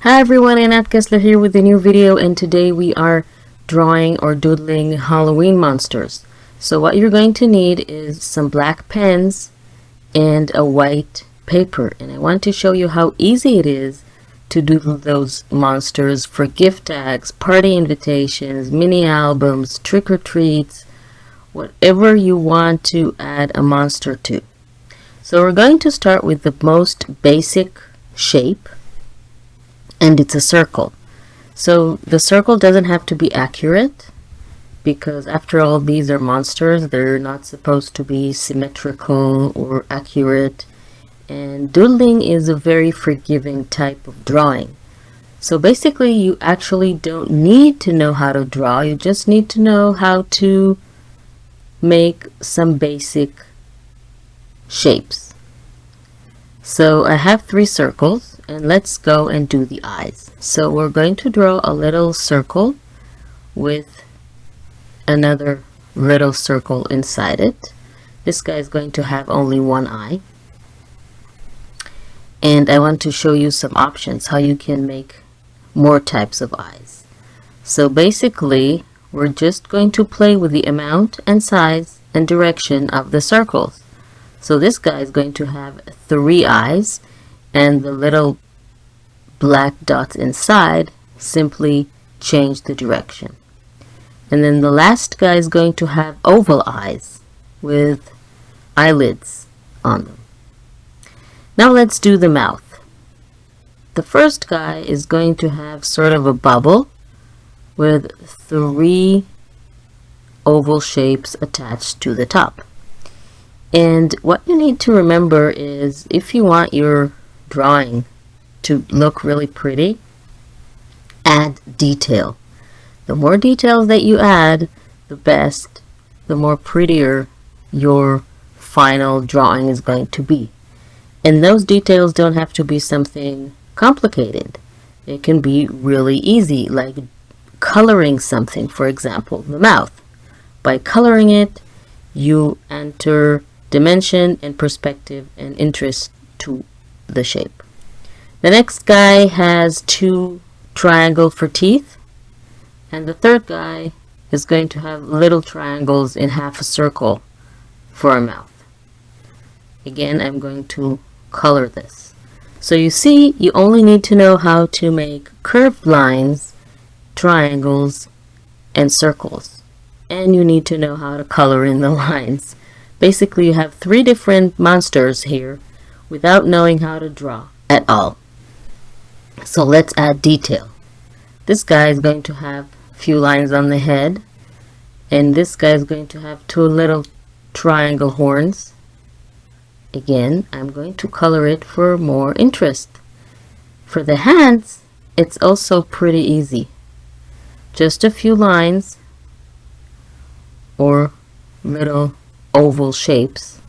Hi everyone, Annette Kessler here with a new video, and today we are drawing or doodling Halloween monsters. So what you're going to need is some black pens and a white paper, and I want to show you how easy it is to doodle those monsters for gift tags, party invitations, mini albums, trick-or-treats, whatever you want to add a monster to. So we're going to start with the most basic shape, and it's a circle. So the circle doesn't have to be accurate, because after all, these are monsters. They're not supposed to be symmetrical or accurate, and doodling is a very forgiving type of drawing. So basically you actually don't need to know how to draw, you just need to know how to make some basic shapes. So I have 3 circles, and let's go and do the eyes. So we're going to draw a little circle with another little circle inside it. This guy is going to have only one eye. And I want to show you some options, how you can make more types of eyes. So basically, we're just going to play with the amount and size and direction of the circles. So this guy is going to have 3 eyes, and the little black dots inside simply change the direction. And then the last guy is going to have oval eyes with eyelids on them. Now let's do the mouth. The first guy is going to have sort of a bubble with 3 oval shapes attached to the top. And what you need to remember is, if you want your drawing to look really pretty, add detail. The more details that you add, the best, the more prettier your final drawing is going to be. And those details don't have to be something complicated. It can be really easy, like coloring something, for example, the mouth. By coloring it, you enter dimension and perspective and interest to the shape. The next guy has 2 triangles for teeth, and the third guy is going to have little triangles in half a circle for a mouth. Again, I'm going to color this. So you see, you only need to know how to make curved lines, triangles, and circles. And you need to know how to color in the lines. Basically, you have 3 different monsters here without knowing how to draw at all. So let's add detail. This guy is going to have a few lines on the head, and this guy is going to have 2 little triangle horns. Again, I'm going to color it for more interest. For the hands, it's also pretty easy. Just a few lines or little oval shapes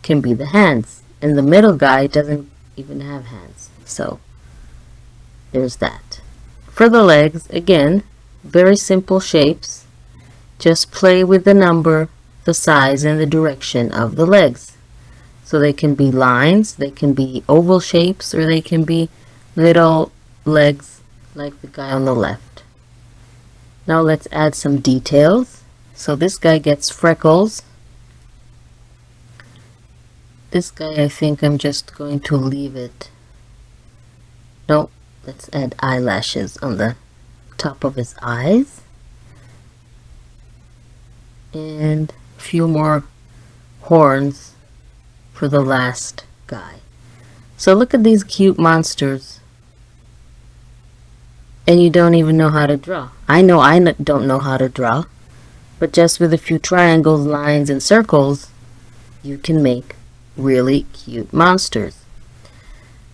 can be the hands, and the middle guy doesn't even have hands, so there's that. For the legs, again, very simple shapes. Just play with the number, the size, and the direction of the legs. So they can be lines, they can be oval shapes, or they can be little legs like the guy on the left. Now let's add some details. So this guy gets freckles. This guy, I think I'm just going to leave it. No, let's add eyelashes on the top of his eyes. And a few more horns for the last guy. So look at these cute monsters. And you don't even know how to draw. I know I don't know how to draw, but just with a few triangles, lines, and circles, you can make really cute monsters.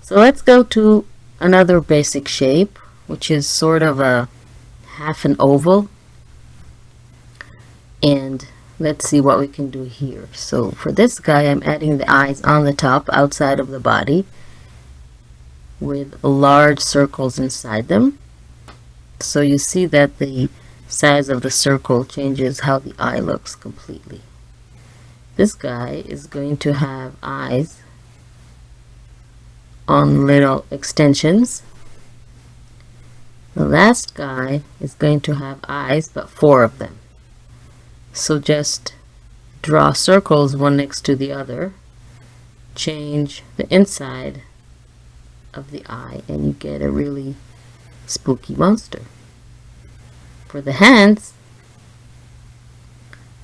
So let's go to another basic shape, which is sort of a half an oval, and let's see what we can do here. So for this guy, I'm adding the eyes on the top outside of the body with large circles inside them. So you see that the size of the circle changes how the eye looks completely. This guy is going to have eyes on little extensions, The last guy is going to have eyes, but 4 of them. So just draw circles one next to the other, change the inside of the eye, and you get a really spooky monster. For the hands,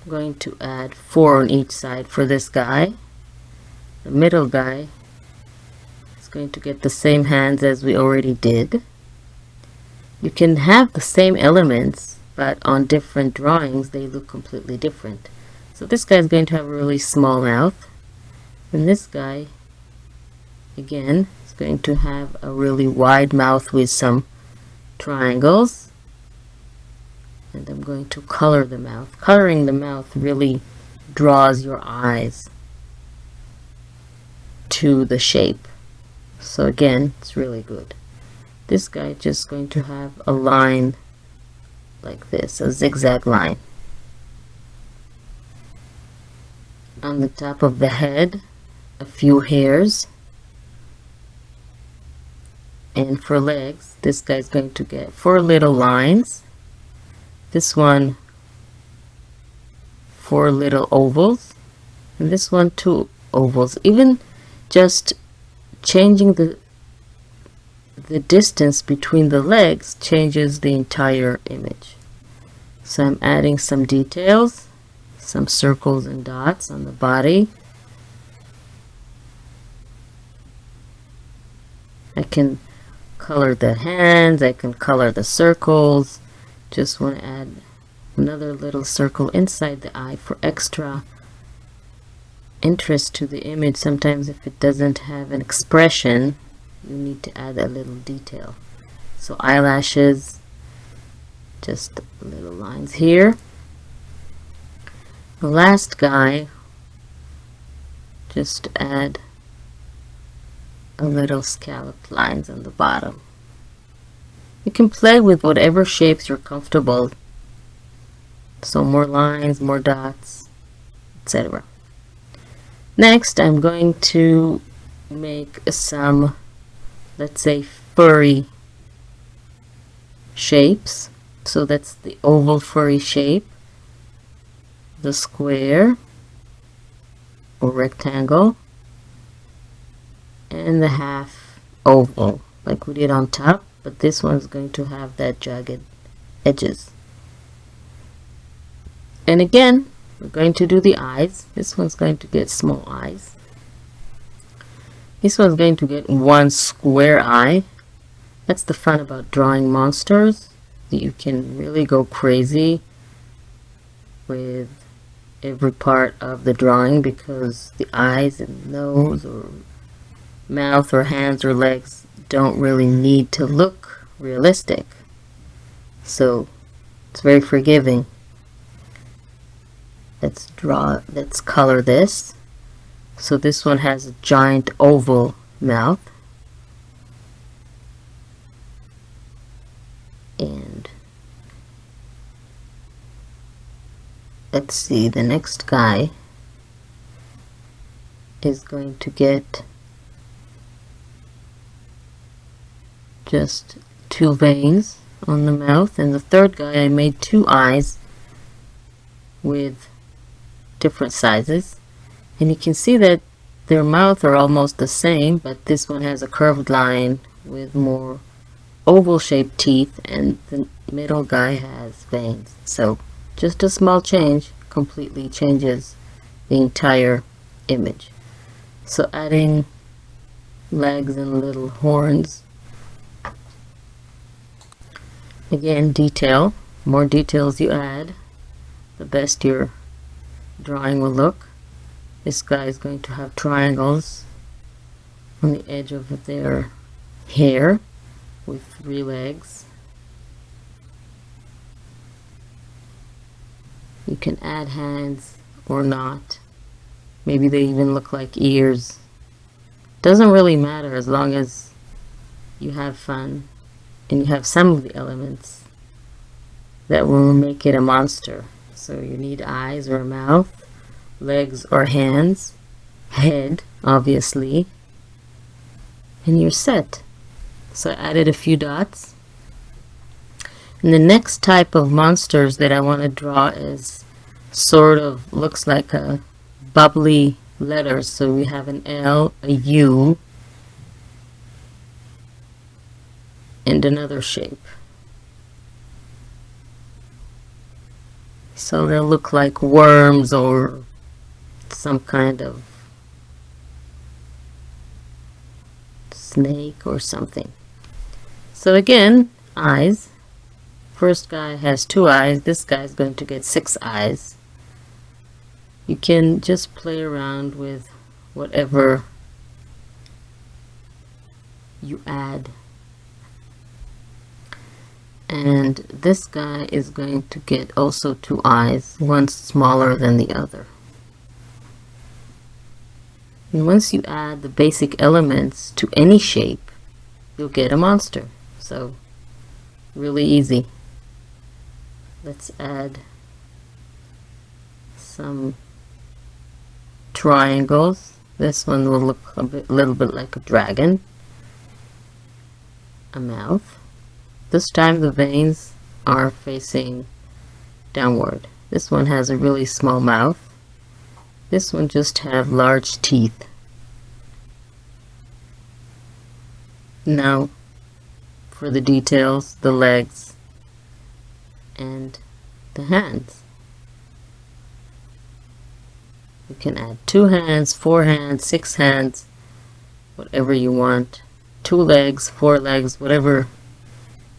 I'm going to add 4 on each side for this guy. The middle guy is going to get the same hands as we already did. You can have the same elements, but on different drawings they look completely different. So this guy is going to have a really small mouth, and this guy again is going to have a really wide mouth with some triangles. And I'm going to color the mouth. Coloring the mouth really draws your eyes to the shape. So again, it's really good. This guy is just going to have a line like this, a zigzag line. On the top of the head, a few hairs. And for legs, this guy is going to get 4 little lines. This one, 4 little ovals. And this one, 2 ovals. Even just changing the distance between the legs changes the entire image. So I'm adding some details, some circles and dots on the body. I can color the hands, I can color the circles. Just want to add another little circle inside the eye for extra interest to the image. Sometimes if it doesn't have an expression, you need to add a little detail. So eyelashes, just little lines here. The last guy, just add a little scalloped lines on the bottom. You can play with whatever shapes you're comfortable. So more lines, more dots, etc. Next, I'm going to make some, let's say, furry shapes. So that's the oval furry shape, the square or rectangle, and the half oval like we did on top, but this one's going to have that jagged edges. And again, we're going to do the eyes. This one's going to get small eyes. This one's going to get 1 square eye. That's the fun about drawing monsters. You can really go crazy with every part of the drawing because the eyes and nose or mouth or hands or legs don't really need to look realistic. So it's very forgiving. Let's color this. So this one has a giant oval mouth. And let's see, the next guy is going to get just 2 veins on the mouth, and the third guy I made 2 eyes with different sizes, and you can see that their mouth are almost the same, but this one has a curved line with more oval shaped teeth, and the middle guy has veins. So just a small change completely changes the entire image. So adding legs and little horns. Again, detail. More details you add, the best your drawing will look. This guy is going to have triangles on the edge of their hair with 3 legs. You can add hands or not. Maybe they even look like ears. Doesn't really matter as long as you have fun and you have some of the elements that will make it a monster. So you need eyes or a mouth, legs or hands, head obviously, and you're set. So I added a few dots And the next type of monsters that I want to draw is sort of looks like a bubbly letters. So we have an L, a U, and another shape. So they'll look like worms or some kind of snake or something. So again, eyes. First guy has 2 eyes. This guy is going to get 6 eyes. You can just play around with whatever you add. And this guy is going to get also 2 eyes, one smaller than the other. And once you add the basic elements to any shape, you'll get a monster. So, really easy. Let's add some triangles. This one will look a little bit like a dragon. A mouth. This time the veins are facing downward. This one has a really small mouth. This one just have large teeth. Now for the details, the legs and the hands. You can add 2 hands, 4 hands, 6 hands, whatever you want. 2 legs, 4 legs, whatever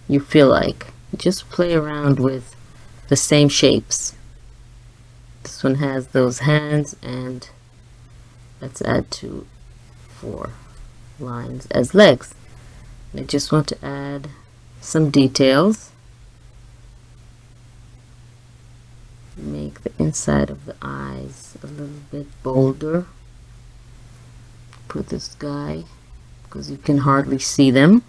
you feel like. Just play around with the same shapes. This one has those hands, and let's add 2, 4 lines as legs. And I just want to add some details. Make the inside of the eyes a little bit bolder. Put this guy, because you can hardly see them.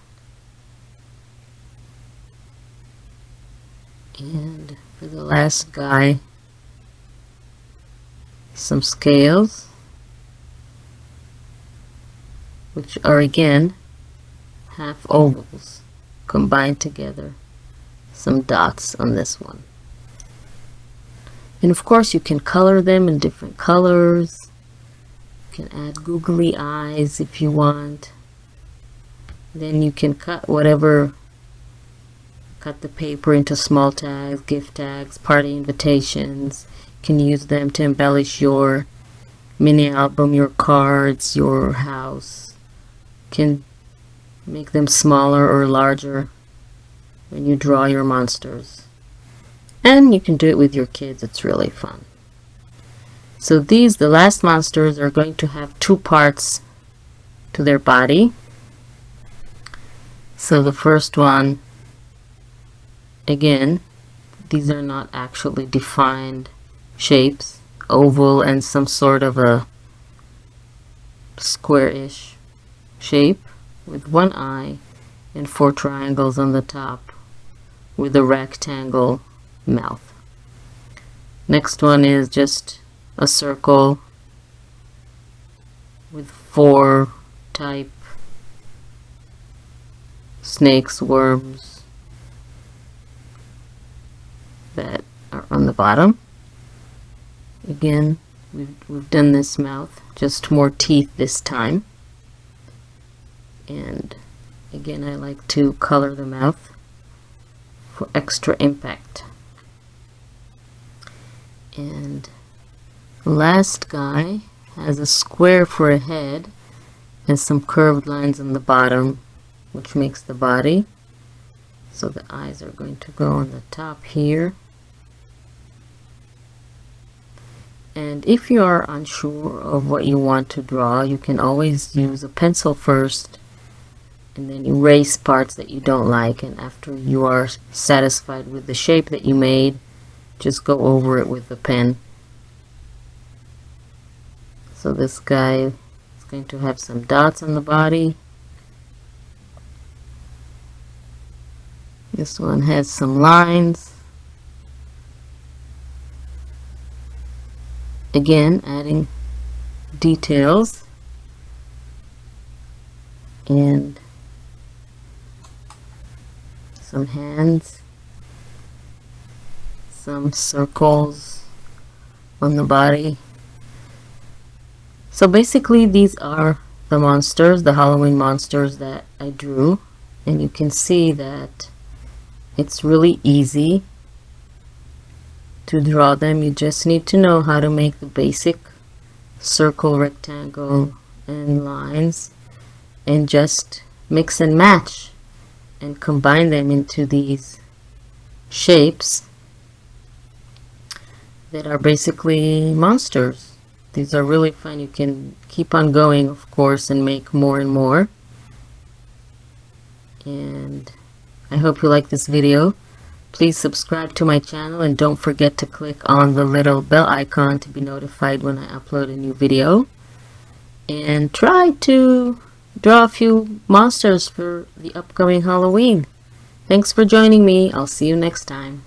And for the last guy, some scales, which are again half ovals combined together. Some dots on this one. And of course you can color them in different colors. You can add googly eyes if you want. Then you can cut the paper into small tags, gift tags, party invitations. You can use them to embellish your mini album, your cards, your house. You can make them smaller or larger when you draw your monsters. And you can do it with your kids. It's really fun. So the last monsters are going to have 2 parts to their body. So the first one, again, these are not actually defined shapes, oval and some sort of a square-ish shape with 1 eye and 4 triangles on the top with a rectangle mouth. Next one is just a circle with 4 type snakes, worms that are on the bottom. Again, we've done this mouth, just more teeth this time. And again, I like to color the mouth for extra impact. And the last guy has a square for a head and some curved lines on the bottom, which makes the body. So the eyes are going to go on the top here. And if you are unsure of what you want to draw, you can always use a pencil first and then erase parts that you don't like, and after you are satisfied with the shape that you made, just go over it with the pen. So this guy is going to have some dots on the body. This one has some lines. Again, adding details and some hands some circles on the body. So basically these are the monsters, the Halloween monsters that I drew, and you can see that it's really easy to draw them. You just need to know how to make the basic circle, rectangle, and lines, and just mix and match and combine them into these shapes that are basically monsters. These are really fun. You can keep on going, of course, and make more and more. And I hope you like this video. Please subscribe to my channel and don't forget to click on the little bell icon to be notified when I upload a new video. And try to draw a few monsters for the upcoming Halloween. Thanks for joining me. I'll see you next time.